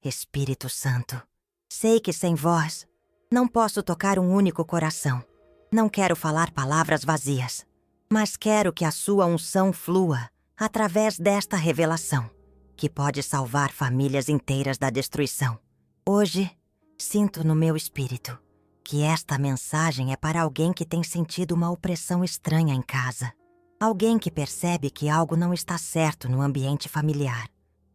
Espírito Santo, sei que sem vós não posso tocar um único coração. Não quero falar palavras vazias, mas quero que a sua unção flua através desta revelação, que pode salvar famílias inteiras da destruição. Hoje, sinto no meu espírito que esta mensagem é para alguém que tem sentido uma opressão estranha em casa. Alguém que percebe que algo não está certo no ambiente familiar,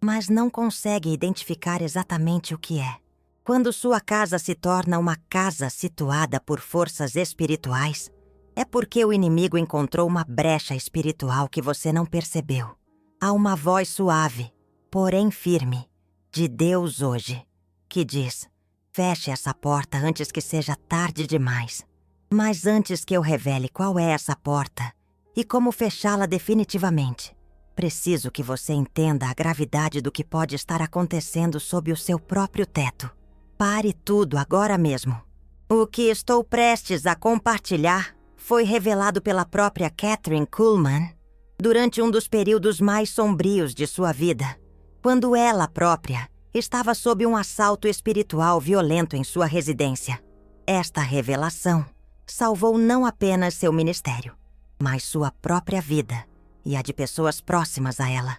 mas não consegue identificar exatamente o que é. Quando sua casa se torna uma casa situada por forças espirituais, é porque o inimigo encontrou uma brecha espiritual que você não percebeu. Há uma voz suave, porém firme, de Deus hoje, que diz: feche essa porta antes que seja tarde demais. Mas antes que eu revele qual é essa porta e como fechá-la definitivamente, preciso que você entenda a gravidade do que pode estar acontecendo sob o seu próprio teto. Pare tudo agora mesmo. O que estou prestes a compartilhar foi revelado pela própria Kathryn Kuhlman durante um dos períodos mais sombrios de sua vida, quando ela própria estava sob um assalto espiritual violento em sua residência. Esta revelação salvou não apenas seu ministério, mas sua própria vida e a de pessoas próximas a ela.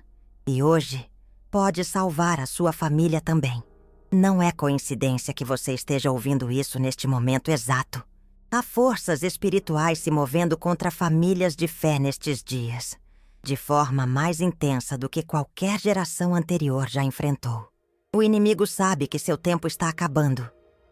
E hoje pode salvar a sua família também. Não é coincidência que você esteja ouvindo isso neste momento exato. Há forças espirituais se movendo contra famílias de fé nestes dias, de forma mais intensa do que qualquer geração anterior já enfrentou. O inimigo sabe que seu tempo está acabando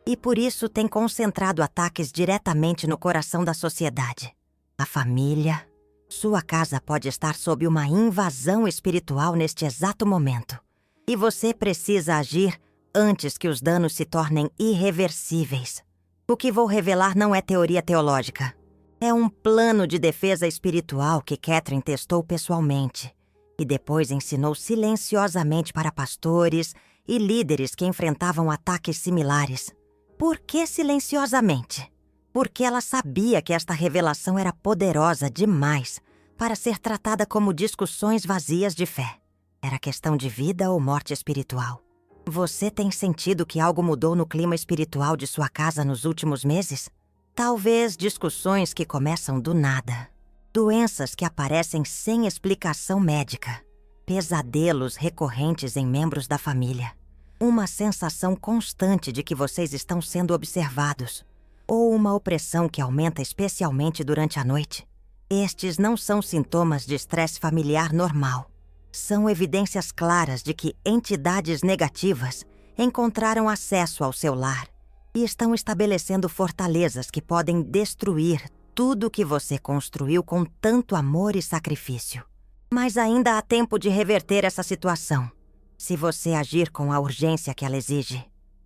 e por isso tem concentrado ataques diretamente no coração da sociedade. A família, sua casa pode estar sob uma invasão espiritual neste exato momento. E você precisa agir antes que os danos se tornem irreversíveis. O que vou revelar não é teoria teológica. É um plano de defesa espiritual que Kathryn testou pessoalmente e depois ensinou silenciosamente para pastores e líderes que enfrentavam ataques similares. Por que silenciosamente? Porque ela sabia que esta revelação era poderosa demais para ser tratada como discussões vazias de fé. Era questão de vida ou morte espiritual. Você tem sentido que algo mudou no clima espiritual de sua casa nos últimos meses? Talvez discussões que começam do nada. Doenças que aparecem sem explicação médica. Pesadelos recorrentes em membros da família. Uma sensação constante de que vocês estão sendo observados. Ou uma opressão que aumenta especialmente durante a noite. Estes não são sintomas de estresse familiar normal. São evidências claras de que entidades negativas encontraram acesso ao seu lar e estão estabelecendo fortalezas que podem destruir tudo o que você construiu com tanto amor e sacrifício. Mas ainda há tempo de reverter essa situação, se você agir com a urgência que ela exige.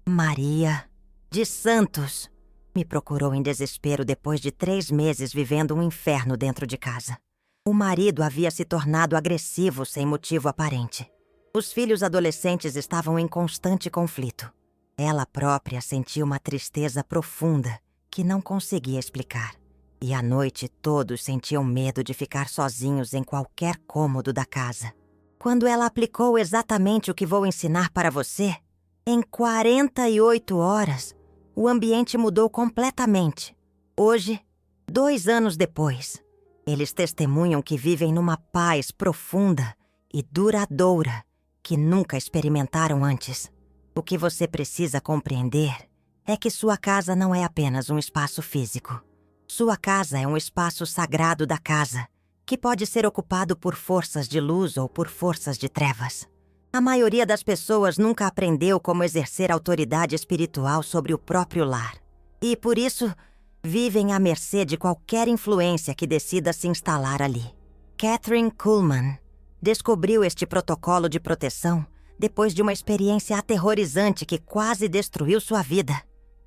Maria de Santos me procurou em desespero depois de 3 meses vivendo um inferno dentro de casa. O marido havia se tornado agressivo sem motivo aparente. Os filhos adolescentes estavam em constante conflito. Ela própria sentia uma tristeza profunda que não conseguia explicar. E à noite todos sentiam medo de ficar sozinhos em qualquer cômodo da casa. Quando ela aplicou exatamente o que vou ensinar para você, em 48 horas, o ambiente mudou completamente. Hoje, 2 anos depois, eles testemunham que vivem numa paz profunda e duradoura que nunca experimentaram antes. O que você precisa compreender é que sua casa não é apenas um espaço físico. Sua casa é um espaço sagrado da casa, que pode ser ocupado por forças de luz ou por forças de trevas. A maioria das pessoas nunca aprendeu como exercer autoridade espiritual sobre o próprio lar. E, por isso, vivem à mercê de qualquer influência que decida se instalar ali. Kathryn Kuhlman descobriu este protocolo de proteção depois de uma experiência aterrorizante que quase destruiu sua vida.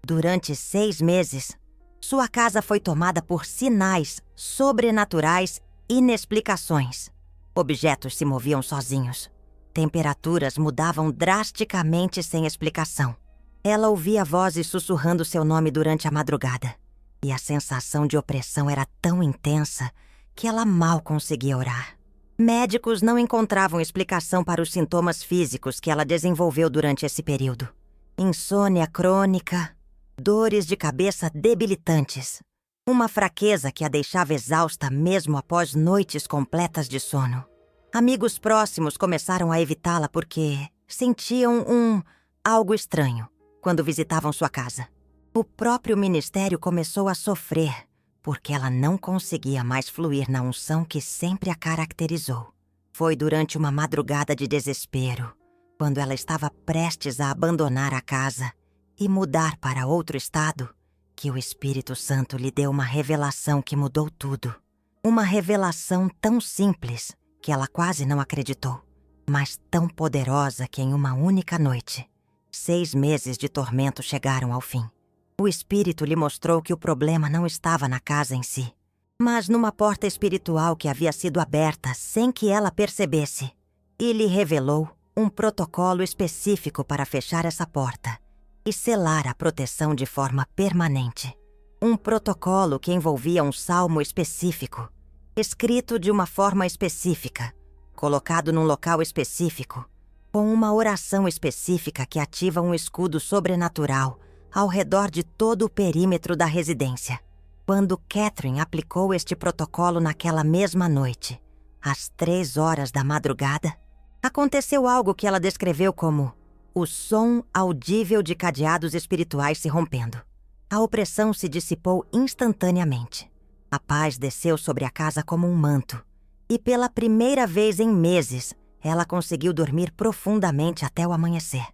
Durante 6 meses, sua casa foi tomada por sinais sobrenaturais inexplicações. Objetos se moviam sozinhos. Temperaturas mudavam drasticamente sem explicação. Ela ouvia vozes sussurrando seu nome durante a madrugada. E a sensação de opressão era tão intensa que ela mal conseguia orar. Médicos não encontravam explicação para os sintomas físicos que ela desenvolveu durante esse período. Insônia crônica, dores de cabeça debilitantes, uma fraqueza que a deixava exausta mesmo após noites completas de sono. Amigos próximos começaram a evitá-la porque sentiam algo estranho quando visitavam sua casa. O próprio ministério começou a sofrer porque ela não conseguia mais fluir na unção que sempre a caracterizou. Foi durante uma madrugada de desespero, quando ela estava prestes a abandonar a casa e mudar para outro estado, que o Espírito Santo lhe deu uma revelação que mudou tudo. Uma revelação tão simples que ela quase não acreditou, mas tão poderosa que em uma única noite, 6 meses de tormento chegaram ao fim. O Espírito lhe mostrou que o problema não estava na casa em si, mas numa porta espiritual que havia sido aberta sem que ela percebesse, e lhe revelou um protocolo específico para fechar essa porta e selar a proteção de forma permanente. Um protocolo que envolvia um salmo específico, escrito de uma forma específica, colocado num local específico, com uma oração específica que ativa um escudo sobrenatural ao redor de todo o perímetro da residência. Quando Catherine aplicou este protocolo naquela mesma noite, às 3 horas da madrugada, aconteceu algo que ela descreveu como o som audível de cadeados espirituais se rompendo. A opressão se dissipou instantaneamente. A paz desceu sobre a casa como um manto, e pela primeira vez em meses, ela conseguiu dormir profundamente até o amanhecer.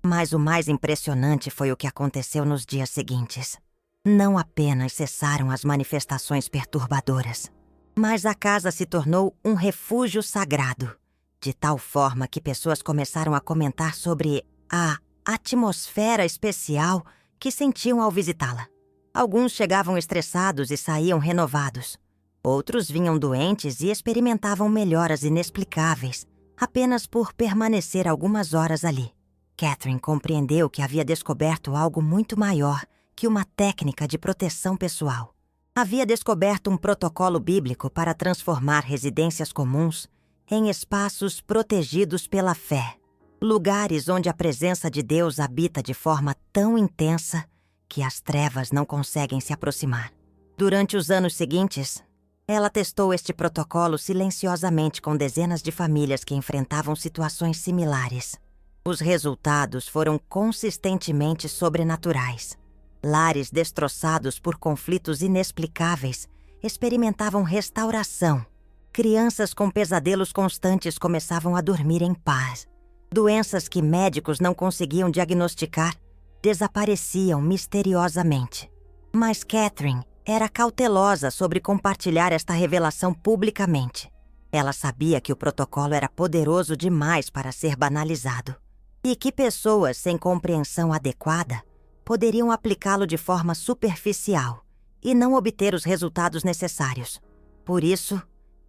Mas o mais impressionante foi o que aconteceu nos dias seguintes. Não apenas cessaram as manifestações perturbadoras, mas a casa se tornou um refúgio sagrado, de tal forma que pessoas começaram a comentar sobre a atmosfera especial que sentiam ao visitá-la. Alguns chegavam estressados e saíam renovados. Outros vinham doentes e experimentavam melhoras inexplicáveis apenas por permanecer algumas horas ali. Catherine compreendeu que havia descoberto algo muito maior que uma técnica de proteção pessoal. Havia descoberto um protocolo bíblico para transformar residências comuns em espaços protegidos pela fé, lugares onde a presença de Deus habita de forma tão intensa que as trevas não conseguem se aproximar. Durante os anos seguintes, ela testou este protocolo silenciosamente com dezenas de famílias que enfrentavam situações similares. Os resultados foram consistentemente sobrenaturais. Lares destroçados por conflitos inexplicáveis experimentavam restauração. Crianças com pesadelos constantes começavam a dormir em paz. Doenças que médicos não conseguiam diagnosticar desapareciam misteriosamente. Mas Catherine era cautelosa sobre compartilhar esta revelação publicamente. Ela sabia que o protocolo era poderoso demais para ser banalizado e que pessoas sem compreensão adequada poderiam aplicá-lo de forma superficial e não obter os resultados necessários. Por isso,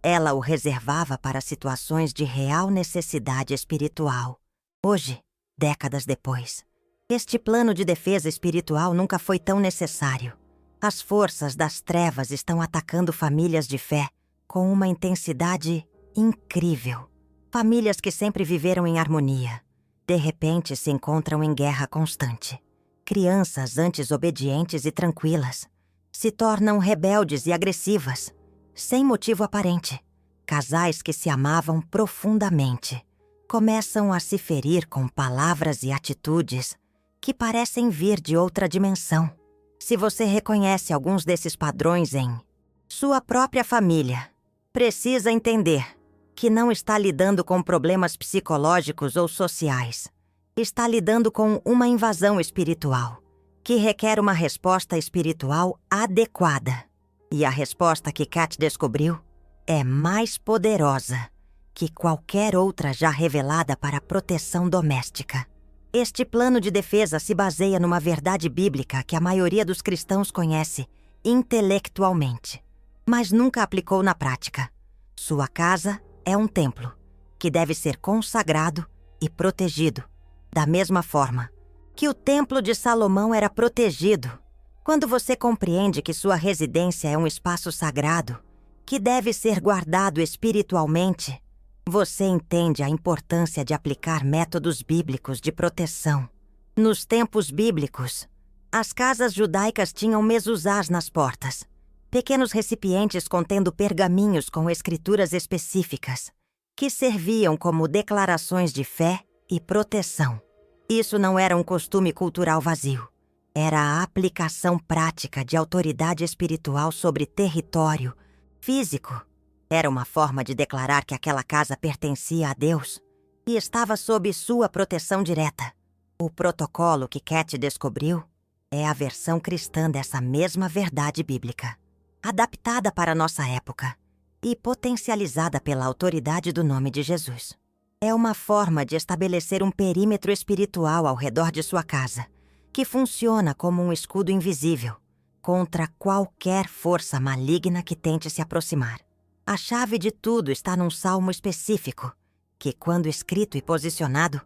ela o reservava para situações de real necessidade espiritual. Hoje, décadas depois, este plano de defesa espiritual nunca foi tão necessário. As forças das trevas estão atacando famílias de fé com uma intensidade incrível. Famílias que sempre viveram em harmonia, de repente se encontram em guerra constante. Crianças antes obedientes e tranquilas se tornam rebeldes e agressivas, sem motivo aparente. Casais que se amavam profundamente começam a se ferir com palavras e atitudes que parecem vir de outra dimensão. Se você reconhece alguns desses padrões em sua própria família, precisa entender que não está lidando com problemas psicológicos ou sociais. Está lidando com uma invasão espiritual, que requer uma resposta espiritual adequada. E a resposta que Kat descobriu é mais poderosa que qualquer outra já revelada para a proteção doméstica. Este plano de defesa se baseia numa verdade bíblica que a maioria dos cristãos conhece intelectualmente, mas nunca aplicou na prática. Sua casa é um templo que deve ser consagrado e protegido, da mesma forma que o Templo de Salomão era protegido. Quando você compreende que sua residência é um espaço sagrado, que deve ser guardado espiritualmente, Você entende a importância de aplicar métodos bíblicos de proteção. Nos tempos bíblicos, as casas judaicas tinham mezuzás nas portas, pequenos recipientes contendo pergaminhos com escrituras específicas, que serviam como declarações de fé e proteção. Isso não era um costume cultural vazio. Era a aplicação prática de autoridade espiritual sobre território físico. Era uma forma de declarar que aquela casa pertencia a Deus e estava sob sua proteção direta. O protocolo que Cat descobriu é a versão cristã dessa mesma verdade bíblica, adaptada para nossa época e potencializada pela autoridade do nome de Jesus. É uma forma de estabelecer um perímetro espiritual ao redor de sua casa, que funciona como um escudo invisível contra qualquer força maligna que tente se aproximar. A chave de tudo está num salmo específico, que, quando escrito e posicionado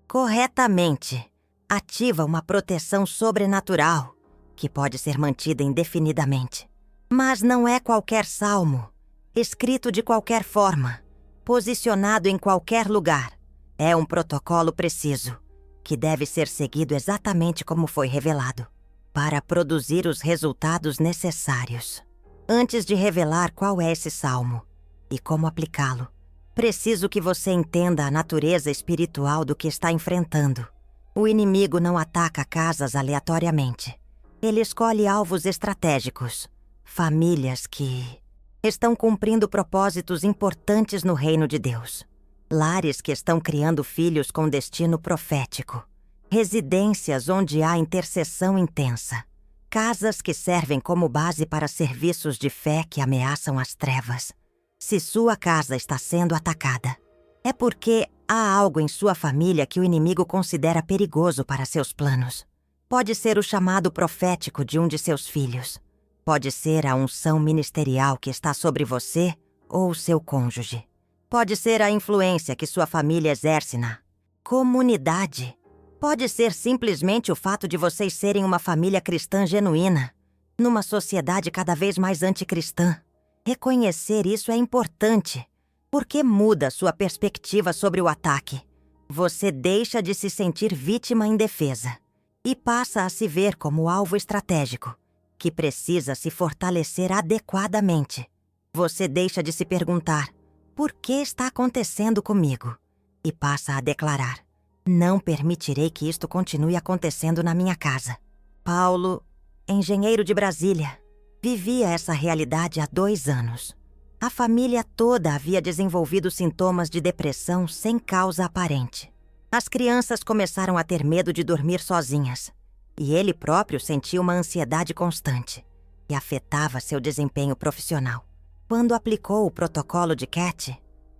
corretamente, ativa uma proteção sobrenatural que pode ser mantida indefinidamente. Mas não é qualquer salmo, escrito de qualquer forma, posicionado em qualquer lugar. É um protocolo preciso, que deve ser seguido exatamente como foi revelado, para produzir os resultados necessários. Antes de revelar qual é esse salmo e como aplicá-lo, preciso que você entenda a natureza espiritual do que está enfrentando. O inimigo não ataca casas aleatoriamente. Ele escolhe alvos estratégicos, famílias que estão cumprindo propósitos importantes no reino de Deus. Lares que estão criando filhos com destino profético. Residências onde há intercessão intensa. Casas que servem como base para serviços de fé que ameaçam as trevas. Se sua casa está sendo atacada, é porque há algo em sua família que o inimigo considera perigoso para seus planos. Pode ser o chamado profético de um de seus filhos. Pode ser a unção ministerial que está sobre você ou seu cônjuge. Pode ser a influência que sua família exerce na comunidade. Pode ser simplesmente o fato de vocês serem uma família cristã genuína, numa sociedade cada vez mais anticristã. Reconhecer isso é importante, porque muda sua perspectiva sobre o ataque. Você deixa de se sentir vítima indefesa e passa a se ver como alvo estratégico, que precisa se fortalecer adequadamente. Você deixa de se perguntar, por que está acontecendo comigo? E passa a declarar, não permitirei que isto continue acontecendo na minha casa. Paulo, engenheiro de Brasília, vivia essa realidade há 2 anos. A família toda havia desenvolvido sintomas de depressão sem causa aparente. As crianças começaram a ter medo de dormir sozinhas, e ele próprio sentia uma ansiedade constante, que afetava seu desempenho profissional. Quando aplicou o protocolo de Cat,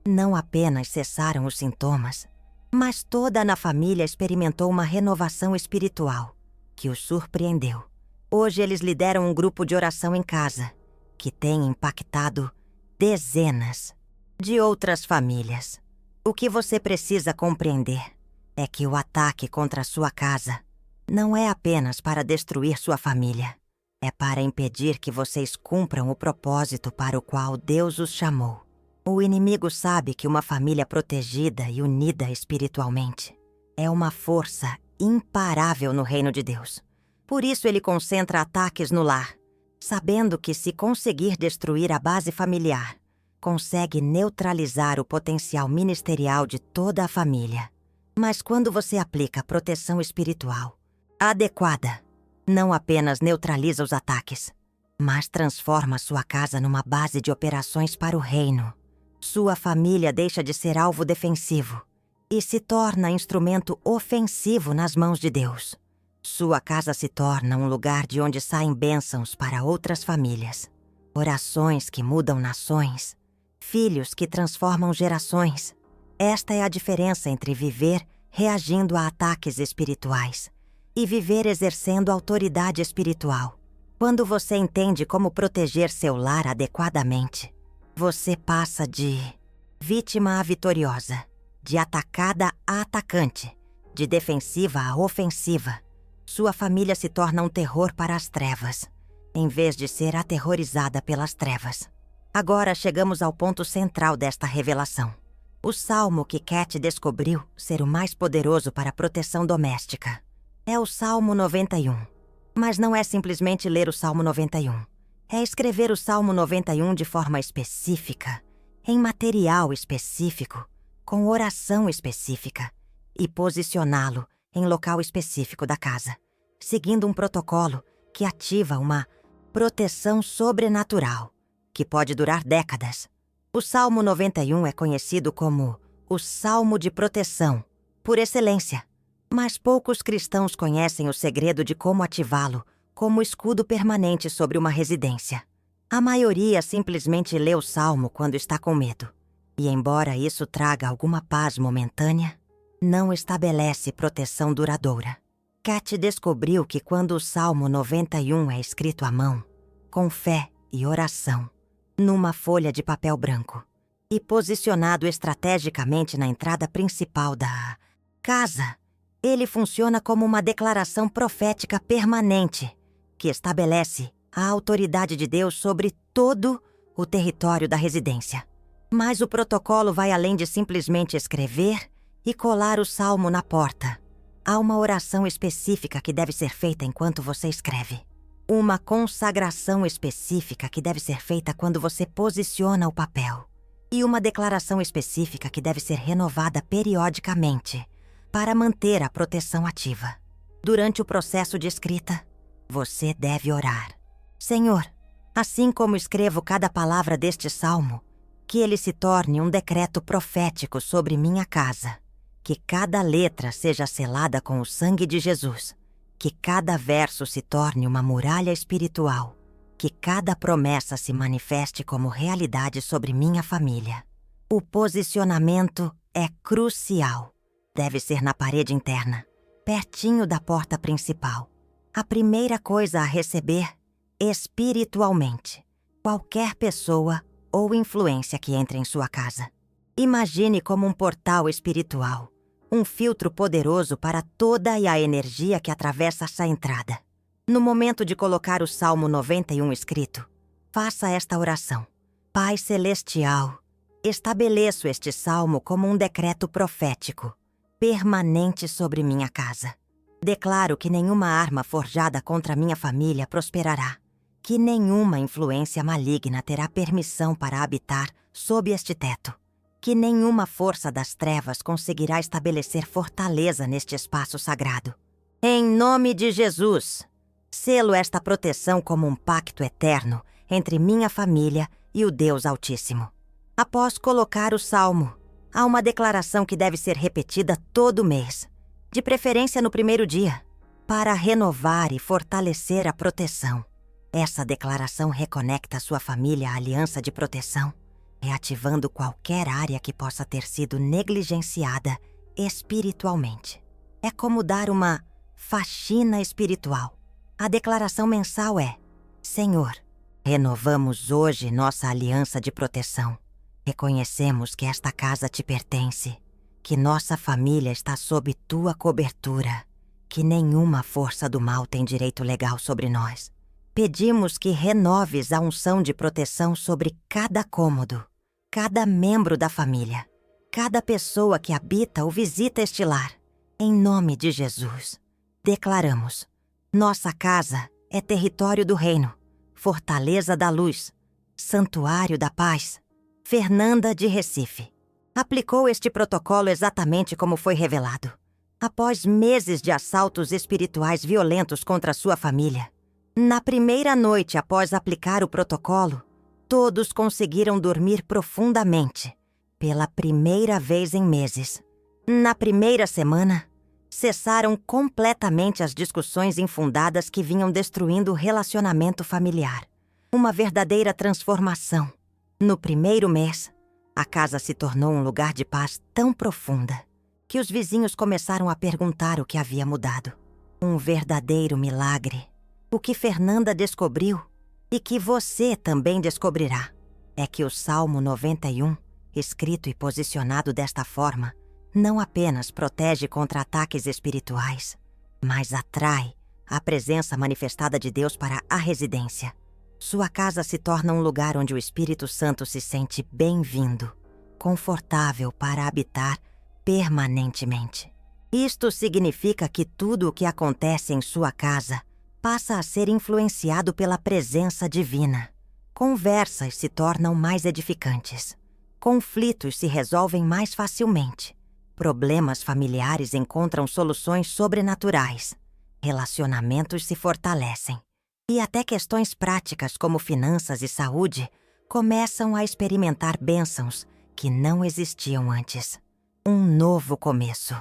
não apenas cessaram os sintomas, mas toda na família experimentou uma renovação espiritual, que os surpreendeu. Hoje eles lideram um grupo de oração em casa, que tem impactado dezenas de outras famílias. O que você precisa compreender é que o ataque contra a sua casa não é apenas para destruir sua família. É para impedir que vocês cumpram o propósito para o qual Deus os chamou. O inimigo sabe que uma família protegida e unida espiritualmente é uma força imparável no reino de Deus. Por isso ele concentra ataques no lar, sabendo que se conseguir destruir a base familiar, consegue neutralizar o potencial ministerial de toda a família. Mas quando você aplica proteção espiritual adequada, não apenas neutraliza os ataques, mas transforma sua casa numa base de operações para o reino. Sua família deixa de ser alvo defensivo e se torna instrumento ofensivo nas mãos de Deus. Sua casa se torna um lugar de onde saem bênçãos para outras famílias. Orações que mudam nações. Filhos que transformam gerações. Esta é a diferença entre viver reagindo a ataques espirituais e viver exercendo autoridade espiritual. Quando você entende como proteger seu lar adequadamente, você passa de vítima a vitoriosa, de atacada a atacante, de defensiva a ofensiva. Sua família se torna um terror para as trevas, em vez de ser aterrorizada pelas trevas. Agora chegamos ao ponto central desta revelação. O salmo que Cat descobriu ser o mais poderoso para a proteção doméstica é o Salmo 91. Mas não é simplesmente ler o Salmo 91. É escrever o Salmo 91 de forma específica, em material específico, com oração específica, e posicioná-lo em local específico da casa, seguindo um protocolo que ativa uma proteção sobrenatural, que pode durar décadas. O Salmo 91 é conhecido como o Salmo de Proteção, por excelência. Mas poucos cristãos conhecem o segredo de como ativá-lo como escudo permanente sobre uma residência. A maioria simplesmente lê o Salmo quando está com medo. E embora isso traga alguma paz momentânea, não estabelece proteção duradoura. Cat descobriu que quando o Salmo 91 é escrito à mão, com fé e oração, numa folha de papel branco, e posicionado estrategicamente na entrada principal da casa, ele funciona como uma declaração profética permanente que estabelece a autoridade de Deus sobre todo o território da residência. Mas o protocolo vai além de simplesmente escrever e colar o salmo na porta. Há uma oração específica que deve ser feita enquanto você escreve. Uma consagração específica que deve ser feita quando você posiciona o papel. E uma declaração específica que deve ser renovada periodicamente para manter a proteção ativa. Durante o processo de escrita, você deve orar. Senhor, assim como escrevo cada palavra deste salmo, que ele se torne um decreto profético sobre minha casa. Que cada letra seja selada com o sangue de Jesus. Que cada verso se torne uma muralha espiritual. Que cada promessa se manifeste como realidade sobre minha família. O posicionamento é crucial. Deve ser na parede interna, pertinho da porta principal. A primeira coisa a receber espiritualmente qualquer pessoa ou influência que entre em sua casa. Imagine como um portal espiritual, um filtro poderoso para toda a energia que atravessa essa entrada. No momento de colocar o Salmo 91 escrito, faça esta oração. Pai Celestial, estabeleço este salmo como um decreto profético, permanente sobre minha casa. Declaro que nenhuma arma forjada contra minha família prosperará, que nenhuma influência maligna terá permissão para habitar sob este teto, que nenhuma força das trevas conseguirá estabelecer fortaleza neste espaço sagrado. Em nome de Jesus, selo esta proteção como um pacto eterno entre minha família e o Deus Altíssimo. Após colocar o salmo, há uma declaração que deve ser repetida todo mês, de preferência no primeiro dia, para renovar e fortalecer a proteção. Essa declaração reconecta sua família à aliança de proteção, reativando qualquer área que possa ter sido negligenciada espiritualmente. É como dar uma faxina espiritual. A declaração mensal é: Senhor, renovamos hoje nossa aliança de proteção. Reconhecemos que esta casa te pertence, que nossa família está sob tua cobertura, que nenhuma força do mal tem direito legal sobre nós. Pedimos que renoves a unção de proteção sobre cada cômodo, cada membro da família, cada pessoa que habita ou visita este lar. Em nome de Jesus, declaramos: nossa casa é território do reino, fortaleza da luz, santuário da paz. Fernanda de Recife aplicou este protocolo exatamente como foi revelado. Após meses de assaltos espirituais violentos contra sua família, na primeira noite após aplicar o protocolo, todos conseguiram dormir profundamente, pela primeira vez em meses. Na primeira semana, cessaram completamente as discussões infundadas que vinham destruindo o relacionamento familiar. Uma verdadeira transformação. No primeiro mês, a casa se tornou um lugar de paz tão profunda que os vizinhos começaram a perguntar o que havia mudado. Um verdadeiro milagre. O que Fernanda descobriu, e que você também descobrirá, é que o Salmo 91, escrito e posicionado desta forma, não apenas protege contra ataques espirituais, mas atrai a presença manifestada de Deus para a residência. Sua casa se torna um lugar onde o Espírito Santo se sente bem-vindo, confortável para habitar permanentemente. Isto significa que tudo o que acontece em sua casa passa a ser influenciado pela presença divina. Conversas se tornam mais edificantes. Conflitos se resolvem mais facilmente. Problemas familiares encontram soluções sobrenaturais. Relacionamentos se fortalecem. E até questões práticas como finanças e saúde começam a experimentar bênçãos que não existiam antes. Um novo começo.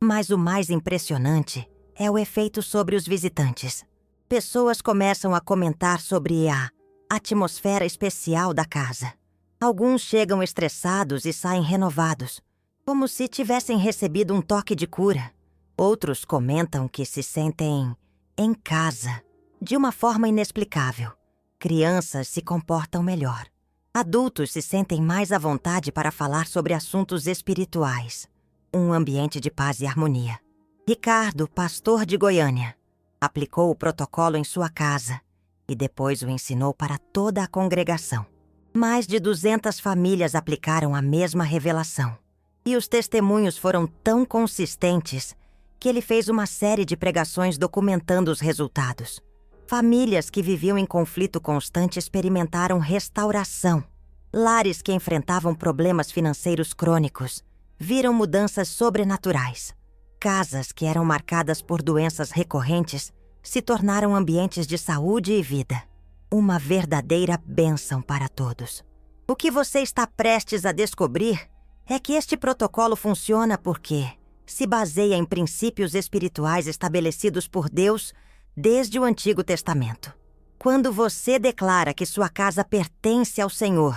Mas o mais impressionante é o efeito sobre os visitantes. Pessoas começam a comentar sobre a atmosfera especial da casa. Alguns chegam estressados e saem renovados, como se tivessem recebido um toque de cura. Outros comentam que se sentem em casa, de uma forma inexplicável. Crianças se comportam melhor. Adultos se sentem mais à vontade para falar sobre assuntos espirituais. Um ambiente de paz e harmonia. Ricardo, pastor de Goiânia, aplicou o protocolo em sua casa e depois o ensinou para toda a congregação. Mais de 200 famílias aplicaram a mesma revelação. E os testemunhos foram tão consistentes que ele fez uma série de pregações documentando os resultados. Famílias que viviam em conflito constante experimentaram restauração. Lares que enfrentavam problemas financeiros crônicos viram mudanças sobrenaturais. Casas que eram marcadas por doenças recorrentes se tornaram ambientes de saúde e vida. Uma verdadeira bênção para todos. O que você está prestes a descobrir é que este protocolo funciona porque se baseia em princípios espirituais estabelecidos por Deus desde o Antigo Testamento. Quando você declara que sua casa pertence ao Senhor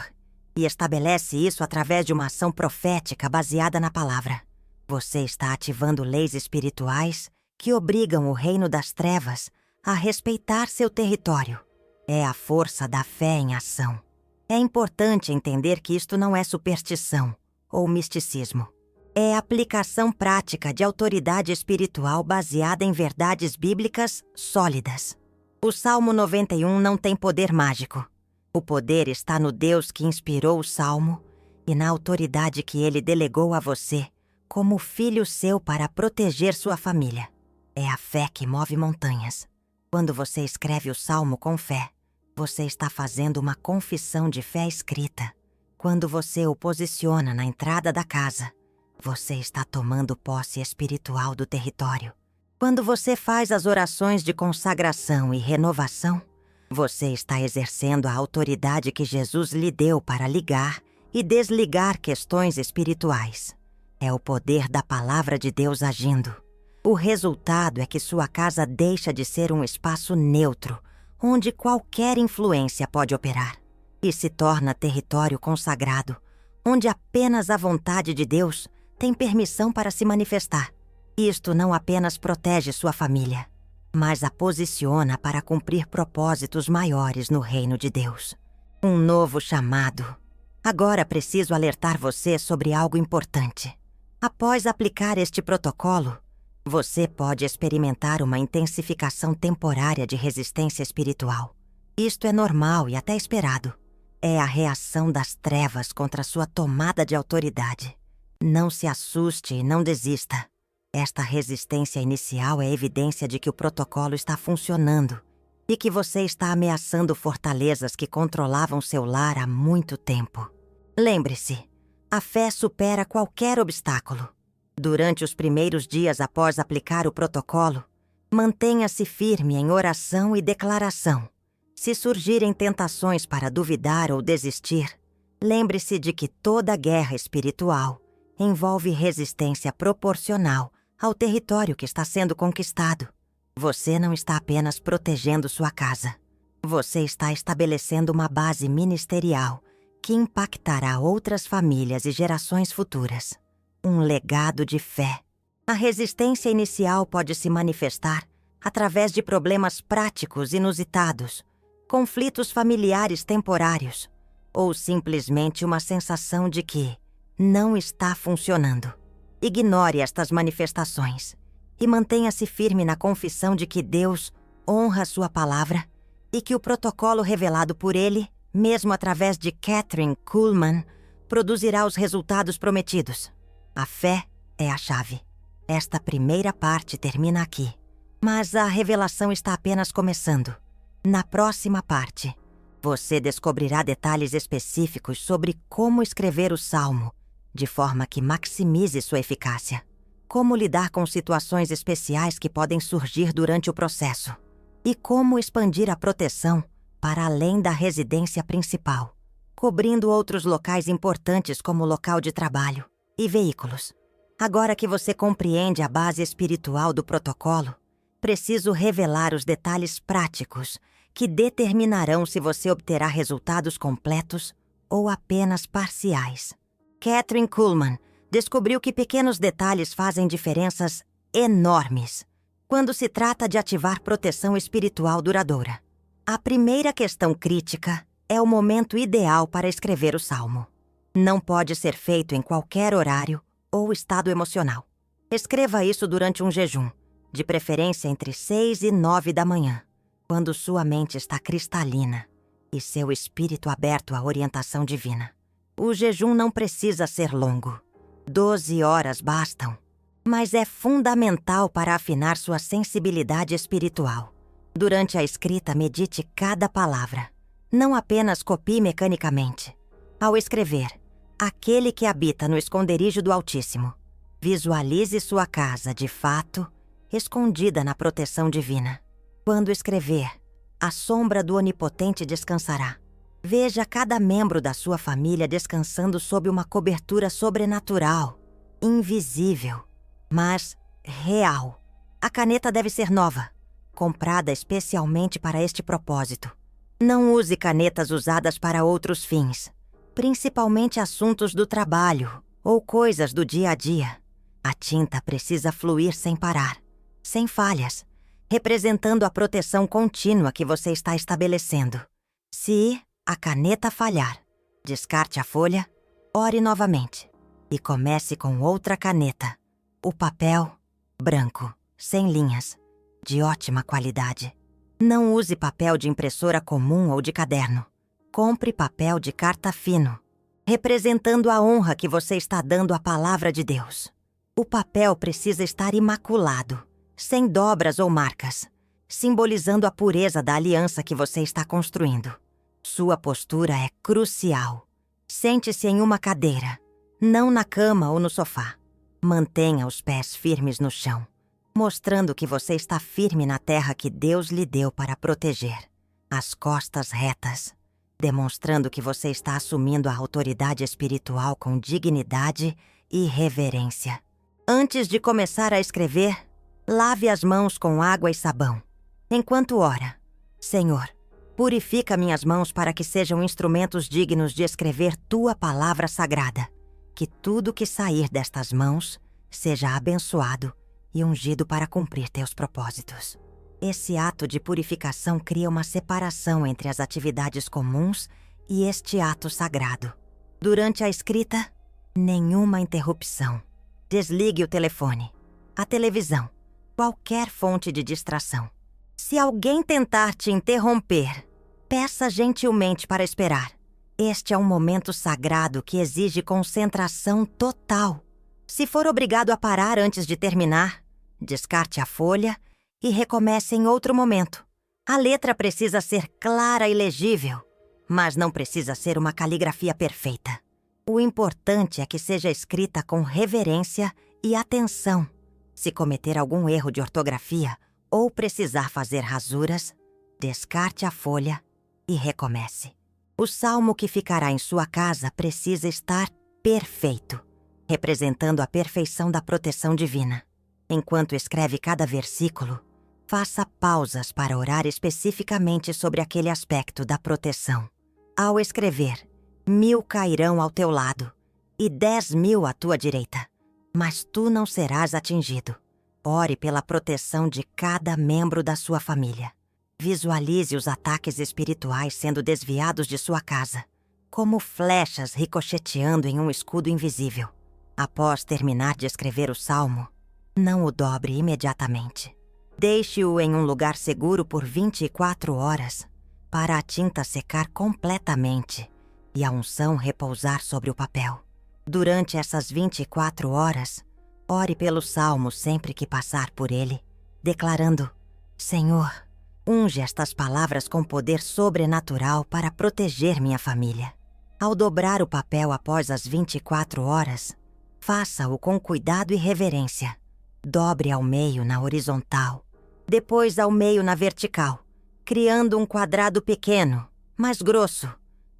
e estabelece isso através de uma ação profética baseada na palavra, você está ativando leis espirituais que obrigam o reino das trevas a respeitar seu território. É a força da fé em ação. É importante entender que isto não é superstição ou misticismo. É aplicação prática de autoridade espiritual baseada em verdades bíblicas sólidas. O Salmo 91 não tem poder mágico. O poder está no Deus que inspirou o Salmo e na autoridade que ele delegou a você como filho seu para proteger sua família. É a fé que move montanhas. Quando você escreve o Salmo com fé, você está fazendo uma confissão de fé escrita. Quando você o posiciona na entrada da casa, você está tomando posse espiritual do território. Quando você faz as orações de consagração e renovação, você está exercendo a autoridade que Jesus lhe deu para ligar e desligar questões espirituais. É o poder da palavra de Deus agindo. O resultado é que sua casa deixa de ser um espaço neutro, onde qualquer influência pode operar, e se torna território consagrado, onde apenas a vontade de Deus tem permissão para se manifestar. Isto não apenas protege sua família, mas a posiciona para cumprir propósitos maiores no reino de Deus. Um novo chamado. Agora preciso alertar você sobre algo importante. Após aplicar este protocolo, você pode experimentar uma intensificação temporária de resistência espiritual. Isto é normal e até esperado. É a reação das trevas contra sua tomada de autoridade. Não se assuste e não desista. Esta resistência inicial é evidência de que o protocolo está funcionando e que você está ameaçando fortalezas que controlavam seu lar há muito tempo. Lembre-se, a fé supera qualquer obstáculo. Durante os primeiros dias após aplicar o protocolo, mantenha-se firme em oração e declaração. Se surgirem tentações para duvidar ou desistir, lembre-se de que toda guerra espiritual envolve resistência proporcional ao território que está sendo conquistado. Você não está apenas protegendo sua casa. Você está estabelecendo uma base ministerial que impactará outras famílias e gerações futuras. Um legado de fé. A resistência inicial pode se manifestar através de problemas práticos inusitados, conflitos familiares temporários, ou simplesmente uma sensação de que não está funcionando. Ignore estas manifestações e mantenha-se firme na confissão de que Deus honra sua palavra e que o protocolo revelado por ele, mesmo através de Kathryn Kuhlman, produzirá os resultados prometidos. A fé é a chave. Esta primeira parte termina aqui, mas a revelação está apenas começando. Na próxima parte, você descobrirá detalhes específicos sobre como escrever o salmo, de forma que maximize sua eficácia. Como lidar com situações especiais que podem surgir durante o processo. E como expandir a proteção para além da residência principal, cobrindo outros locais importantes como local de trabalho e veículos. Agora que você compreende a base espiritual do protocolo, preciso revelar os detalhes práticos que determinarão se você obterá resultados completos ou apenas parciais. Kathryn Kuhlman descobriu que pequenos detalhes fazem diferenças enormes quando se trata de ativar proteção espiritual duradoura. A primeira questão crítica é o momento ideal para escrever o salmo. Não pode ser feito em qualquer horário ou estado emocional. Escreva isso durante um jejum, de preferência entre 6 e 9 da manhã, quando sua mente está cristalina e seu espírito aberto à orientação divina. O jejum não precisa ser longo. 12 horas bastam, mas é fundamental para afinar sua sensibilidade espiritual. Durante a escrita, medite cada palavra. Não apenas copie mecanicamente. Ao escrever, aquele que habita no esconderijo do Altíssimo, visualize sua casa, de fato, escondida na proteção divina. Quando escrever, a sombra do Onipotente descansará. Veja cada membro da sua família descansando sob uma cobertura sobrenatural, invisível, mas real. A caneta deve ser nova, comprada especialmente para este propósito. Não use canetas usadas para outros fins, principalmente assuntos do trabalho ou coisas do dia a dia. A tinta precisa fluir sem parar, sem falhas, representando a proteção contínua que você está estabelecendo. Se a caneta falhar, descarte a folha, ore novamente e comece com outra caneta. O papel, branco, sem linhas, de ótima qualidade. Não use papel de impressora comum ou de caderno. Compre papel de carta fino, representando a honra que você está dando à palavra de Deus. O papel precisa estar imaculado, sem dobras ou marcas, simbolizando a pureza da aliança que você está construindo. Sua postura é crucial. Sente-se em uma cadeira, não na cama ou no sofá. Mantenha os pés firmes no chão, mostrando que você está firme na terra que Deus lhe deu para proteger. As costas retas, demonstrando que você está assumindo a autoridade espiritual com dignidade e reverência. Antes de começar a escrever, lave as mãos com água e sabão. Enquanto ora, Senhor, purifica minhas mãos para que sejam instrumentos dignos de escrever tua palavra sagrada. Que tudo que sair destas mãos seja abençoado e ungido para cumprir teus propósitos. Esse ato de purificação cria uma separação entre as atividades comuns e este ato sagrado. Durante a escrita, nenhuma interrupção. Desligue o telefone, a televisão, qualquer fonte de distração. Se alguém tentar te interromper, peça gentilmente para esperar. Este é um momento sagrado que exige concentração total. Se for obrigado a parar antes de terminar, descarte a folha e recomece em outro momento. A letra precisa ser clara e legível, mas não precisa ser uma caligrafia perfeita. O importante é que seja escrita com reverência e atenção. Se cometer algum erro de ortografia ou precisar fazer rasuras, descarte a folha e recomece. O salmo que ficará em sua casa precisa estar perfeito, representando a perfeição da proteção divina. Enquanto escreve cada versículo, faça pausas para orar especificamente sobre aquele aspecto da proteção. Ao escrever, 1000 cairão ao teu lado e 10.000 à tua direita, mas tu não serás atingido. Ore pela proteção de cada membro da sua família. Visualize os ataques espirituais sendo desviados de sua casa, como flechas ricocheteando em um escudo invisível. Após terminar de escrever o salmo, não o dobre imediatamente. Deixe-o em um lugar seguro por 24 horas, para a tinta secar completamente e a unção repousar sobre o papel. Durante essas 24 horas, ore pelo salmo sempre que passar por ele, declarando: Senhor, unge estas palavras com poder sobrenatural para proteger minha família. Ao dobrar o papel após as 24 horas, faça-o com cuidado e reverência. Dobre ao meio na horizontal, depois ao meio na vertical, criando um quadrado pequeno, mas grosso.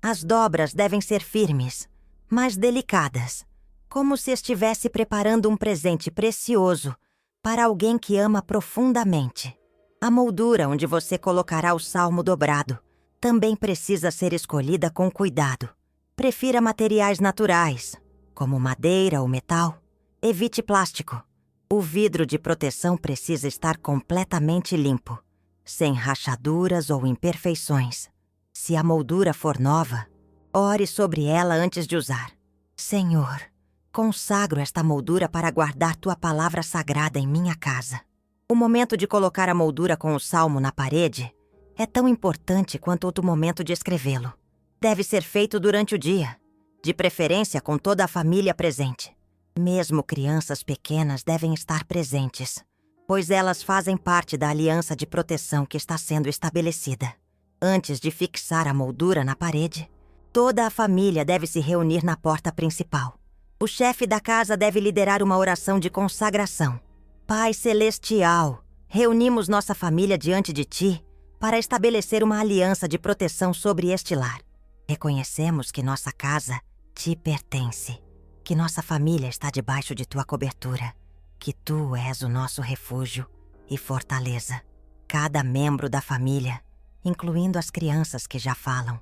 As dobras devem ser firmes, mas delicadas, como se estivesse preparando um presente precioso para alguém que ama profundamente. A moldura onde você colocará o salmo dobrado também precisa ser escolhida com cuidado. Prefira materiais naturais, como madeira ou metal. Evite plástico. O vidro de proteção precisa estar completamente limpo, sem rachaduras ou imperfeições. Se a moldura for nova, ore sobre ela antes de usar. Senhor, consagro esta moldura para guardar tua palavra sagrada em minha casa. O momento de colocar a moldura com o salmo na parede é tão importante quanto o momento de escrevê-lo. Deve ser feito durante o dia, de preferência com toda a família presente. Mesmo crianças pequenas devem estar presentes, pois elas fazem parte da aliança de proteção que está sendo estabelecida. Antes de fixar a moldura na parede, toda a família deve se reunir na porta principal. O chefe da casa deve liderar uma oração de consagração. Pai Celestial, reunimos nossa família diante de Ti para estabelecer uma aliança de proteção sobre este lar. Reconhecemos que nossa casa Te pertence, que nossa família está debaixo de Tua cobertura, que Tu és o nosso refúgio e fortaleza. Cada membro da família, incluindo as crianças que já falam,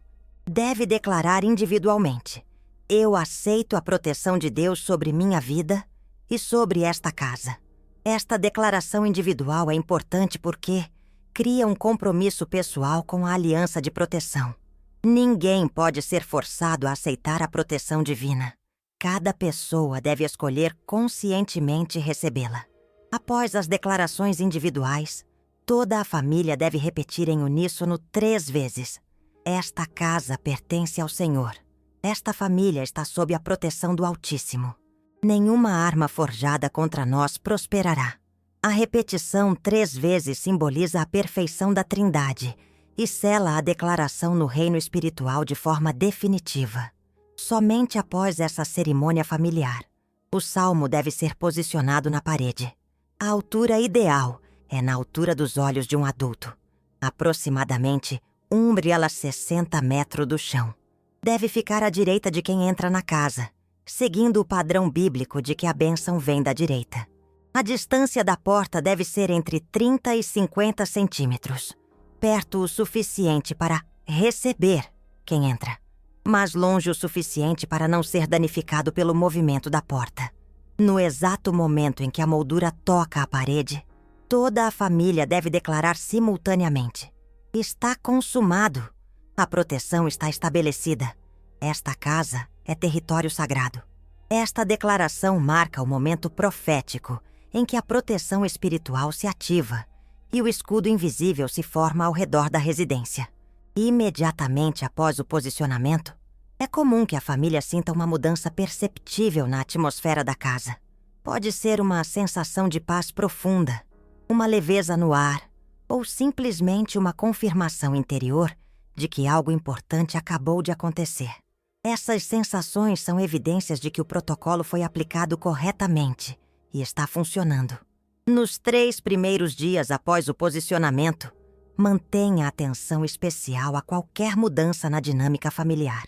deve declarar individualmente: eu aceito a proteção de Deus sobre minha vida e sobre esta casa. Esta declaração individual é importante porque cria um compromisso pessoal com a aliança de proteção. Ninguém pode ser forçado a aceitar a proteção divina. Cada pessoa deve escolher conscientemente recebê-la. Após as declarações individuais, toda a família deve repetir em uníssono 3 vezes: esta casa pertence ao Senhor. Esta família está sob a proteção do Altíssimo. Nenhuma arma forjada contra nós prosperará. A repetição 3 vezes simboliza a perfeição da Trindade e sela a declaração no reino espiritual de forma definitiva. Somente após essa cerimônia familiar, o salmo deve ser posicionado na parede. A altura ideal é na altura dos olhos de um adulto, aproximadamente 1,60 metros do chão. Deve ficar à direita de quem entra na casa, seguindo o padrão bíblico de que a bênção vem da direita. A distância da porta deve ser entre 30 e 50 centímetros, perto o suficiente para receber quem entra, mas longe o suficiente para não ser danificado pelo movimento da porta. No exato momento em que a moldura toca a parede, toda a família deve declarar simultaneamente: está consumado. A proteção está estabelecida. Esta casa é território sagrado. Esta declaração marca o momento profético em que a proteção espiritual se ativa e o escudo invisível se forma ao redor da residência. Imediatamente após o posicionamento, é comum que a família sinta uma mudança perceptível na atmosfera da casa. Pode ser uma sensação de paz profunda, uma leveza no ar, ou simplesmente uma confirmação interior de que algo importante acabou de acontecer. Essas sensações são evidências de que o protocolo foi aplicado corretamente e está funcionando. Nos 3 primeiros dias após o posicionamento, mantenha atenção especial a qualquer mudança na dinâmica familiar.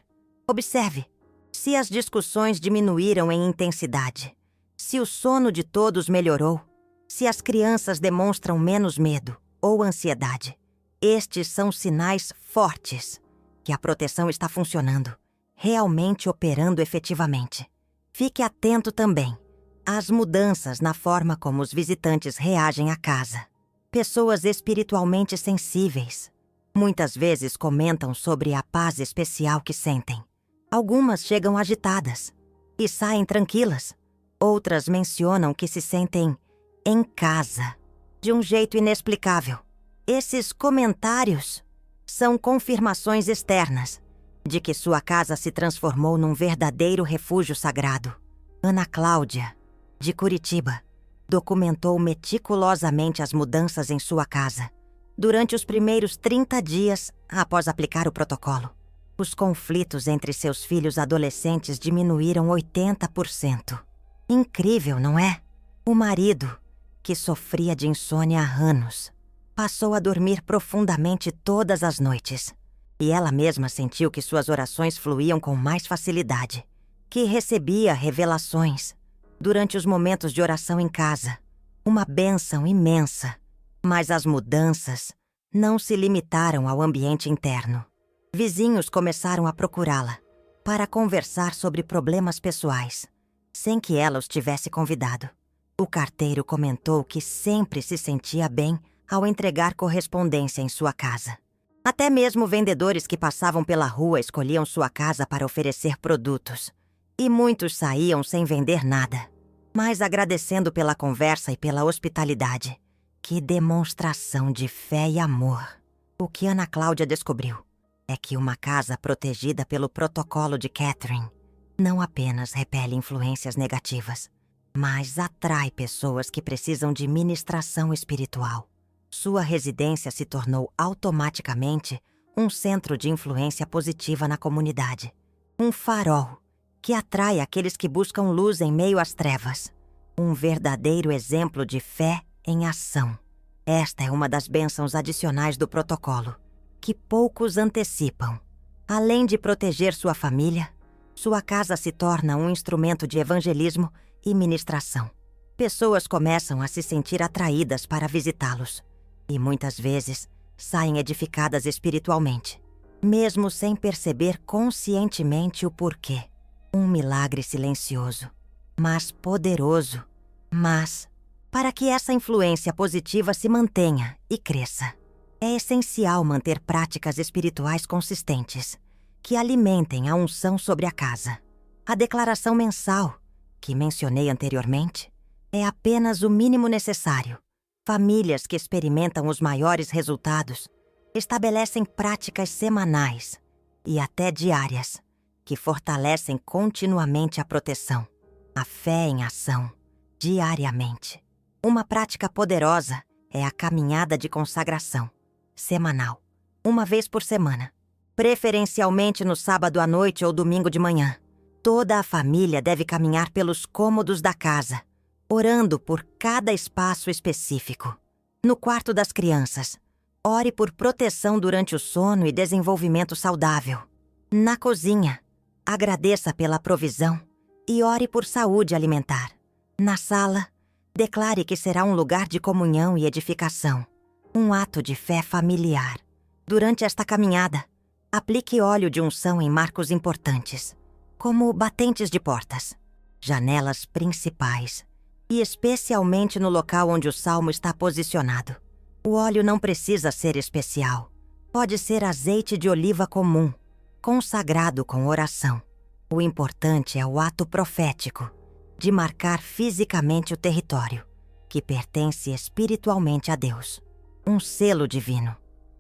Observe se as discussões diminuíram em intensidade, se o sono de todos melhorou, se as crianças demonstram menos medo ou ansiedade. Estes são sinais fortes que a proteção está funcionando, realmente operando efetivamente. Fique atento também às mudanças na forma como os visitantes reagem à casa. Pessoas espiritualmente sensíveis muitas vezes comentam sobre a paz especial que sentem. Algumas chegam agitadas e saem tranquilas. Outras mencionam que se sentem em casa de um jeito inexplicável. Esses comentários são confirmações externas de que sua casa se transformou num verdadeiro refúgio sagrado. Ana Cláudia, de Curitiba, documentou meticulosamente as mudanças em sua casa durante os primeiros 30 dias após aplicar o protocolo. Os conflitos entre seus filhos adolescentes diminuíram 80%. Incrível, não é? O marido, que sofria de insônia há anos, passou a dormir profundamente todas as noites. E ela mesma sentiu que suas orações fluíam com mais facilidade, que recebia revelações durante os momentos de oração em casa. Uma bênção imensa. Mas as mudanças não se limitaram ao ambiente interno. Vizinhos começaram a procurá-la para conversar sobre problemas pessoais, sem que ela os tivesse convidado. O carteiro comentou que sempre se sentia bem ao entregar correspondência em sua casa. Até mesmo vendedores que passavam pela rua escolhiam sua casa para oferecer produtos. E muitos saíam sem vender nada, mas agradecendo pela conversa e pela hospitalidade. Que demonstração de fé e amor! O que Ana Cláudia descobriu é que uma casa protegida pelo protocolo de Catherine não apenas repele influências negativas, mas atrai pessoas que precisam de ministração espiritual. Sua residência se tornou automaticamente um centro de influência positiva na comunidade. Um farol que atrai aqueles que buscam luz em meio às trevas. Um verdadeiro exemplo de fé em ação. Esta é uma das bênçãos adicionais do protocolo, que poucos antecipam. Além de proteger sua família, sua casa se torna um instrumento de evangelismo e ministração. Pessoas começam a se sentir atraídas para visitá-los e muitas vezes saem edificadas espiritualmente, mesmo sem perceber conscientemente o porquê. Um milagre silencioso, mas poderoso. Mas, para que essa influência positiva se mantenha e cresça, é essencial manter práticas espirituais consistentes, que alimentem a unção sobre a casa. A declaração mensal, que mencionei anteriormente, é apenas o mínimo necessário. Famílias que experimentam os maiores resultados estabelecem práticas semanais e até diárias, que fortalecem continuamente a proteção, a fé em ação, diariamente. Uma prática poderosa é a caminhada de consagração, semanal, uma vez por semana, preferencialmente no sábado à noite ou domingo de manhã. Toda a família deve caminhar pelos cômodos da casa, orando por cada espaço específico. No quarto das crianças, ore por proteção durante o sono e desenvolvimento saudável. Na cozinha, agradeça pela provisão e ore por saúde alimentar. Na sala, declare que será um lugar de comunhão e edificação, um ato de fé familiar. Durante esta caminhada, aplique óleo de unção em marcos importantes, como batentes de portas, janelas principais e especialmente no local onde o salmo está posicionado. O óleo não precisa ser especial. Pode ser azeite de oliva comum, consagrado com oração. O importante é o ato profético de marcar fisicamente o território, que pertence espiritualmente a Deus. Um selo divino.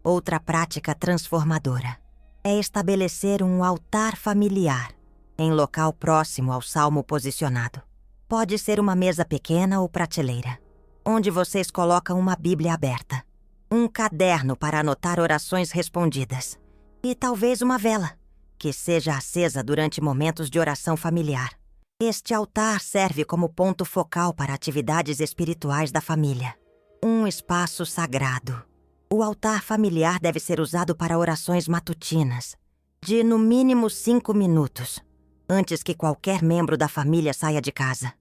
Outra prática transformadora é estabelecer um altar familiar em local próximo ao salmo posicionado. Pode ser uma mesa pequena ou prateleira, onde vocês colocam uma Bíblia aberta, um caderno para anotar orações respondidas e talvez uma vela, que seja acesa durante momentos de oração familiar. Este altar serve como ponto focal para atividades espirituais da família. Um espaço sagrado. O altar familiar deve ser usado para orações matutinas, de no mínimo 5 minutos, antes que qualquer membro da família saia de casa.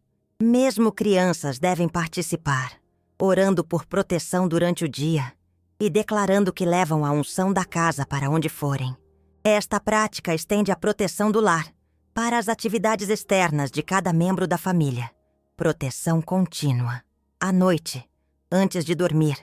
Mesmo crianças devem participar, orando por proteção durante o dia e declarando que levam a unção da casa para onde forem. Esta prática estende a proteção do lar para as atividades externas de cada membro da família. Proteção contínua. À noite, antes de dormir,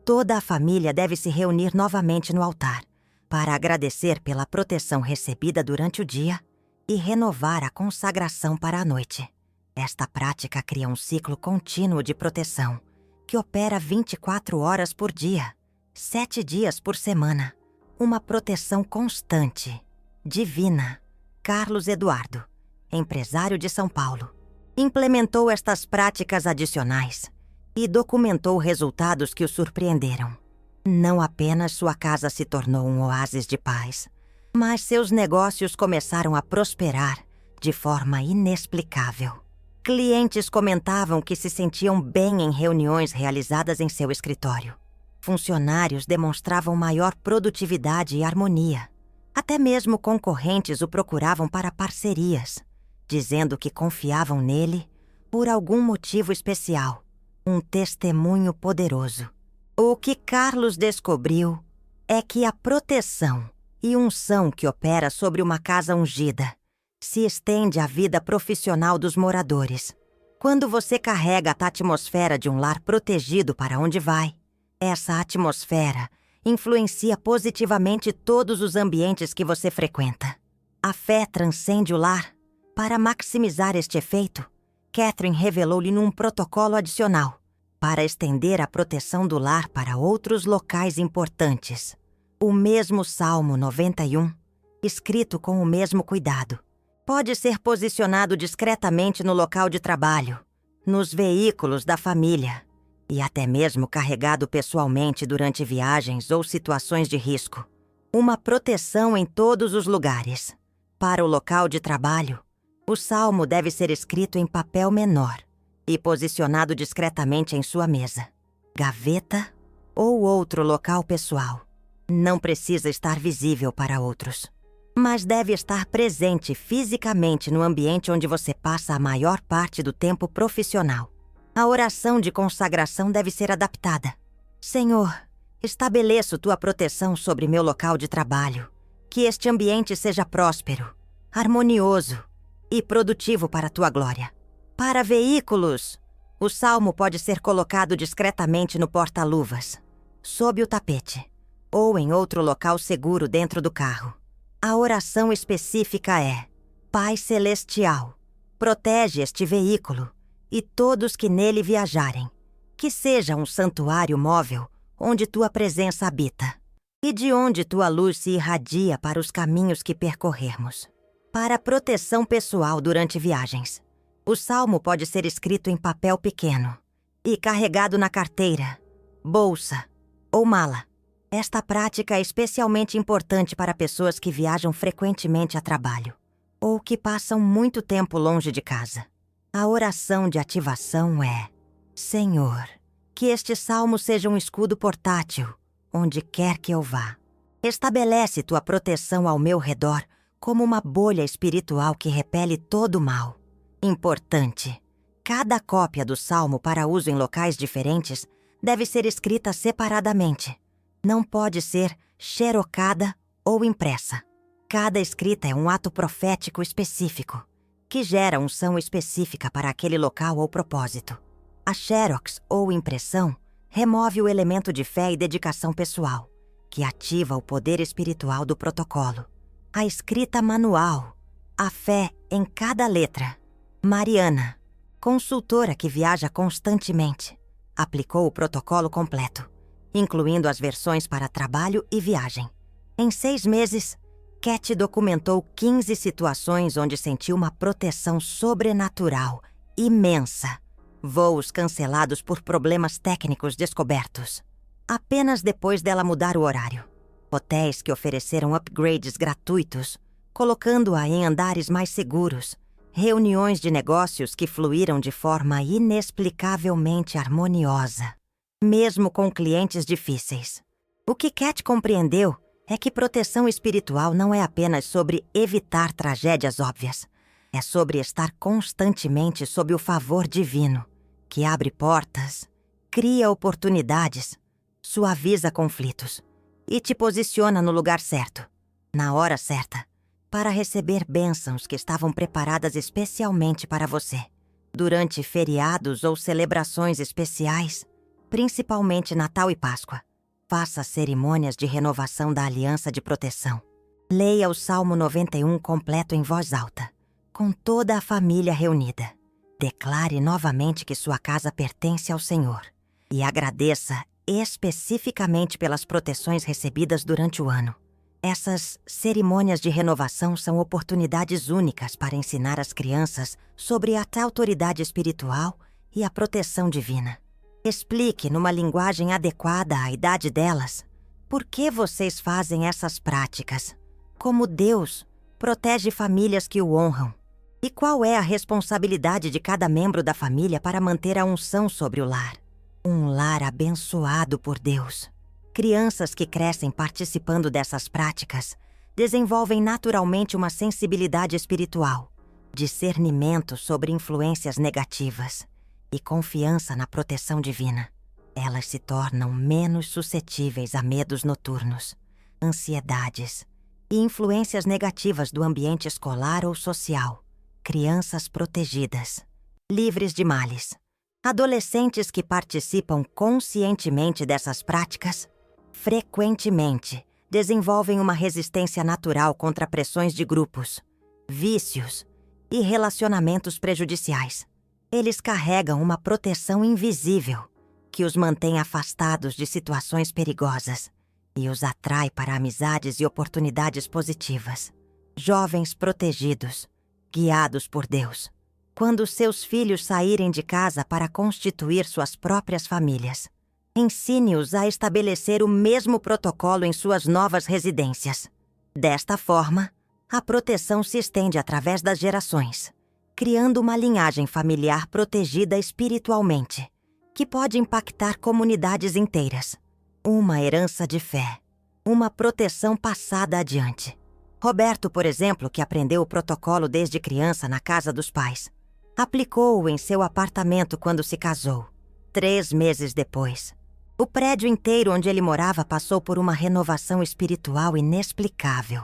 toda a família deve se reunir novamente no altar para agradecer pela proteção recebida durante o dia e renovar a consagração para a noite. Esta prática cria um ciclo contínuo de proteção que opera 24 horas por dia, 7 dias por semana. Uma proteção constante divina, Carlos Eduardo, empresário de São Paulo, implementou estas práticas adicionais e documentou resultados que o surpreenderam. Não apenas sua casa se tornou um oásis de paz, mas seus negócios começaram a prosperar de forma inexplicável. Clientes comentavam que se sentiam bem em reuniões realizadas em seu escritório. Funcionários demonstravam maior produtividade e harmonia. Até mesmo concorrentes o procuravam para parcerias, dizendo que confiavam nele por algum motivo especial, um testemunho poderoso. O que Carlos descobriu é que a proteção e unção que opera sobre uma casa ungida se estende à vida profissional dos moradores. Quando você carrega a atmosfera de um lar protegido para onde vai, essa atmosfera influencia positivamente todos os ambientes que você frequenta. A fé transcende o lar. Para maximizar este efeito, Catherine revelou-lhe num protocolo adicional para estender a proteção do lar para outros locais importantes. O mesmo Salmo 91, escrito com o mesmo cuidado, pode ser posicionado discretamente no local de trabalho, nos veículos da família e até mesmo carregado pessoalmente durante viagens ou situações de risco. Uma proteção em todos os lugares. Para o local de trabalho, o salmo deve ser escrito em papel menor e posicionado discretamente em sua mesa, gaveta ou outro local pessoal. Não precisa estar visível para outros, mas deve estar presente fisicamente no ambiente onde você passa a maior parte do tempo profissional. A oração de consagração deve ser adaptada. Senhor, estabeleço tua proteção sobre meu local de trabalho. Que este ambiente seja próspero, harmonioso e produtivo para a tua glória. Para veículos, o salmo pode ser colocado discretamente no porta-luvas, sob o tapete, ou em outro local seguro dentro do carro. A oração específica é: Pai Celestial, protege este veículo e todos que nele viajarem. Que seja um santuário móvel onde tua presença habita e de onde tua luz se irradia para os caminhos que percorrermos. Para proteção pessoal durante viagens, o salmo pode ser escrito em papel pequeno e carregado na carteira, bolsa ou mala. Esta prática é especialmente importante para pessoas que viajam frequentemente a trabalho ou que passam muito tempo longe de casa. A oração de ativação é: Senhor, que este salmo seja um escudo portátil, onde quer que eu vá. Estabelece tua proteção ao meu redor como uma bolha espiritual que repele todo o mal. Importante: cada cópia do salmo para uso em locais diferentes deve ser escrita separadamente. Não pode ser xerocada ou impressa. Cada escrita é um ato profético específico, que gera unção específica para aquele local ou propósito. A xerox ou impressão remove o elemento de fé e dedicação pessoal, que ativa o poder espiritual do protocolo. A escrita manual, a fé em cada letra. Mariana, consultora que viaja constantemente, aplicou o protocolo completo, incluindo as versões para trabalho e viagem. Em 6 meses, Cat documentou 15 situações onde sentiu uma proteção sobrenatural imensa. Voos cancelados por problemas técnicos descobertos, apenas depois dela mudar o horário. Hotéis que ofereceram upgrades gratuitos, colocando-a em andares mais seguros. Reuniões de negócios que fluíram de forma inexplicavelmente harmoniosa, mesmo com clientes difíceis. O que Cat compreendeu é que proteção espiritual não é apenas sobre evitar tragédias óbvias. É sobre estar constantemente sob o favor divino, que abre portas, cria oportunidades, suaviza conflitos e te posiciona no lugar certo, na hora certa, para receber bênçãos que estavam preparadas especialmente para você. Durante feriados ou celebrações especiais, principalmente Natal e Páscoa, faça cerimônias de renovação da aliança de proteção. Leia o Salmo 91 completo em voz alta, com toda a família reunida. Declare novamente que sua casa pertence ao Senhor e agradeça especificamente pelas proteções recebidas durante o ano. Essas cerimônias de renovação são oportunidades únicas para ensinar as crianças sobre a autoridade espiritual e a proteção divina. Explique, numa linguagem adequada à idade delas, por que vocês fazem essas práticas, como Deus protege famílias que o honram, e qual é a responsabilidade de cada membro da família para manter a unção sobre o lar. Um lar abençoado por Deus. Crianças que crescem participando dessas práticas desenvolvem naturalmente uma sensibilidade espiritual, discernimento sobre influências negativas e confiança na proteção divina. Elas se tornam menos suscetíveis a medos noturnos, ansiedades e influências negativas do ambiente escolar ou social. Crianças protegidas, livres de males. Adolescentes que participam conscientemente dessas práticas frequentemente desenvolvem uma resistência natural contra pressões de grupos, vícios e relacionamentos prejudiciais. Eles carregam uma proteção invisível que os mantém afastados de situações perigosas e os atrai para amizades e oportunidades positivas. Jovens protegidos, guiados por Deus. Quando seus filhos saírem de casa para constituir suas próprias famílias, ensine-os a estabelecer o mesmo protocolo em suas novas residências. Desta forma, a proteção se estende através das gerações, criando uma linhagem familiar protegida espiritualmente, que pode impactar comunidades inteiras. Uma herança de fé, uma proteção passada adiante. Roberto, por exemplo, que aprendeu o protocolo desde criança na casa dos pais, aplicou-o em seu apartamento quando se casou. 3 meses depois, o prédio inteiro onde ele morava passou por uma renovação espiritual inexplicável.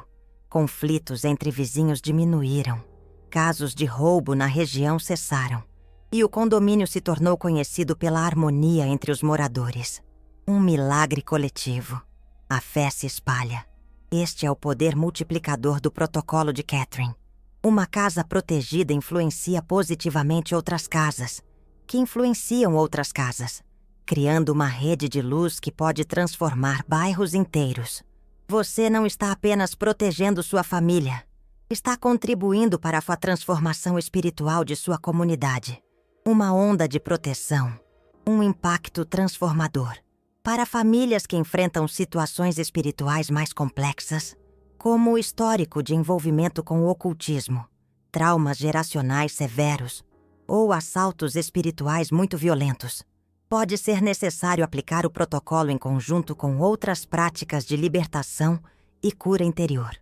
Conflitos entre vizinhos diminuíram. Casos de roubo na região cessaram. E o condomínio se tornou conhecido pela harmonia entre os moradores. Um milagre coletivo. A fé se espalha. Este é o poder multiplicador do protocolo de Catherine. Uma casa protegida influencia positivamente outras casas, que influenciam outras casas, criando uma rede de luz que pode transformar bairros inteiros. Você não está apenas protegendo sua família, está contribuindo para a transformação espiritual de sua comunidade. Uma onda de proteção, um impacto transformador. Para famílias que enfrentam situações espirituais mais complexas, como o histórico de envolvimento com o ocultismo, traumas geracionais severos ou assaltos espirituais muito violentos, pode ser necessário aplicar o protocolo em conjunto com outras práticas de libertação e cura interior.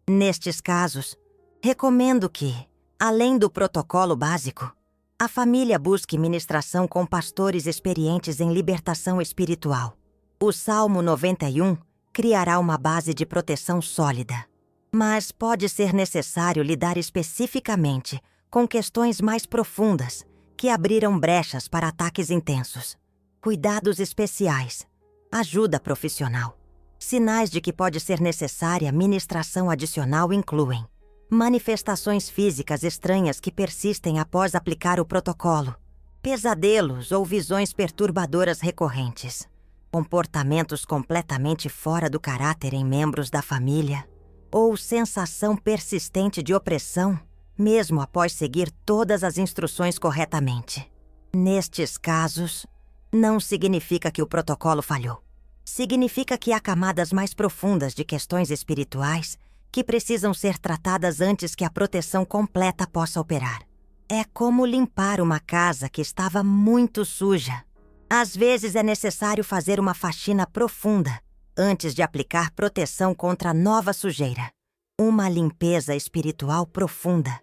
Nestes casos, recomendo que, além do protocolo básico, a família busque ministração com pastores experientes em libertação espiritual. O Salmo 91 criará uma base de proteção sólida. Mas pode ser necessário lidar especificamente com questões mais profundas que abriram brechas para ataques intensos. Cuidados especiais, ajuda profissional. Sinais de que pode ser necessária ministração adicional incluem manifestações físicas estranhas que persistem após aplicar o protocolo, pesadelos ou visões perturbadoras recorrentes, comportamentos completamente fora do caráter em membros da família, ou sensação persistente de opressão, mesmo após seguir todas as instruções corretamente. Nestes casos, não significa que o protocolo falhou. Significa que há camadas mais profundas de questões espirituais que precisam ser tratadas antes que a proteção completa possa operar. É como limpar uma casa que estava muito suja. Às vezes é necessário fazer uma faxina profunda antes de aplicar proteção contra nova sujeira. Uma limpeza espiritual profunda.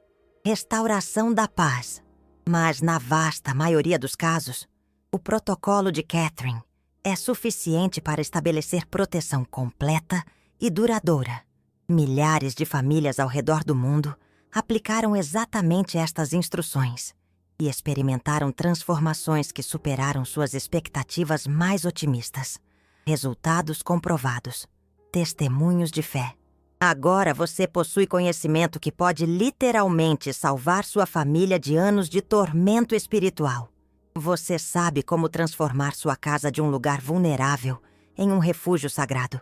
Restauração da paz. Mas na vasta maioria dos casos, o protocolo de Catherine é suficiente para estabelecer proteção completa e duradoura. Milhares de famílias ao redor do mundo aplicaram exatamente estas instruções e experimentaram transformações que superaram suas expectativas mais otimistas. Resultados comprovados. Testemunhos de fé. Agora você possui conhecimento que pode literalmente salvar sua família de anos de tormento espiritual. Você sabe como transformar sua casa de um lugar vulnerável em um refúgio sagrado,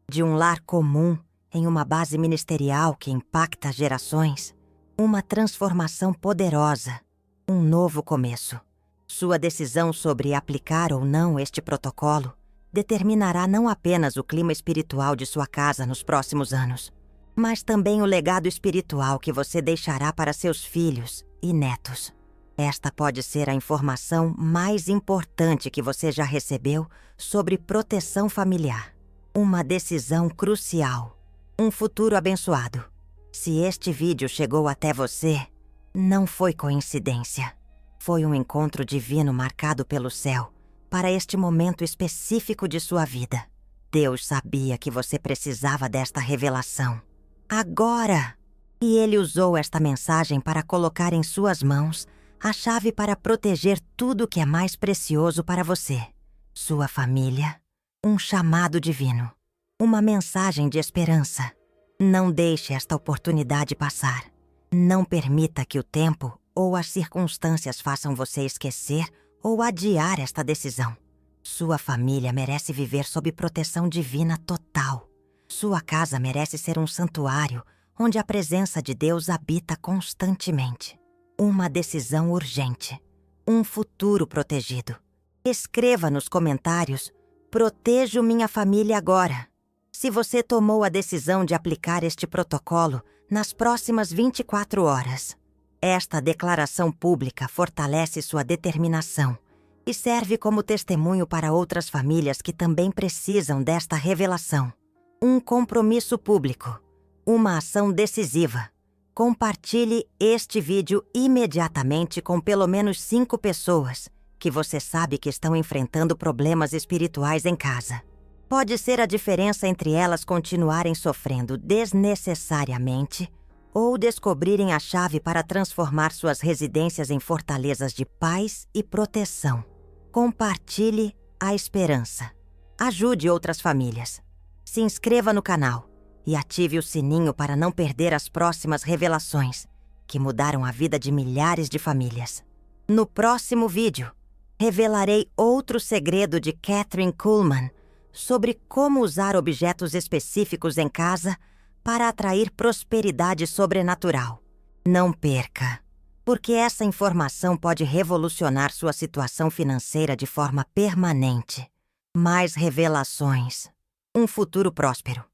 de um lar comum em uma base ministerial que impacta gerações, uma transformação poderosa, um novo começo. Sua decisão sobre aplicar ou não este protocolo determinará não apenas o clima espiritual de sua casa nos próximos anos, mas também o legado espiritual que você deixará para seus filhos e netos. Esta pode ser a informação mais importante que você já recebeu sobre proteção familiar. Uma decisão crucial. Um futuro abençoado. Se este vídeo chegou até você, não foi coincidência. Foi um encontro divino marcado pelo céu para este momento específico de sua vida. Deus sabia que você precisava desta revelação. Agora! E Ele usou esta mensagem para colocar em suas mãos a chave para proteger tudo o que é mais precioso para você. Sua família, um chamado divino, uma mensagem de esperança. Não deixe esta oportunidade passar. Não permita que o tempo ou as circunstâncias façam você esquecer ou adiar esta decisão. Sua família merece viver sob proteção divina total. Sua casa merece ser um santuário onde a presença de Deus habita constantemente. Uma decisão urgente. Um futuro protegido. Escreva nos comentários: protejo minha família agora. Se você tomou a decisão de aplicar este protocolo nas próximas 24 horas. Esta declaração pública fortalece sua determinação e serve como testemunho para outras famílias que também precisam desta revelação. Um compromisso público. Uma ação decisiva. Compartilhe este vídeo imediatamente com pelo menos 5 pessoas que você sabe que estão enfrentando problemas espirituais em casa. Pode ser a diferença entre elas continuarem sofrendo desnecessariamente ou descobrirem a chave para transformar suas residências em fortalezas de paz e proteção. Compartilhe a esperança. Ajude outras famílias. Se inscreva no canal e ative o sininho para não perder as próximas revelações que mudaram a vida de milhares de famílias. No próximo vídeo, revelarei outro segredo de Kathryn Kuhlman sobre como usar objetos específicos em casa para atrair prosperidade sobrenatural. Não perca, porque essa informação pode revolucionar sua situação financeira de forma permanente. Mais revelações. Um futuro próspero.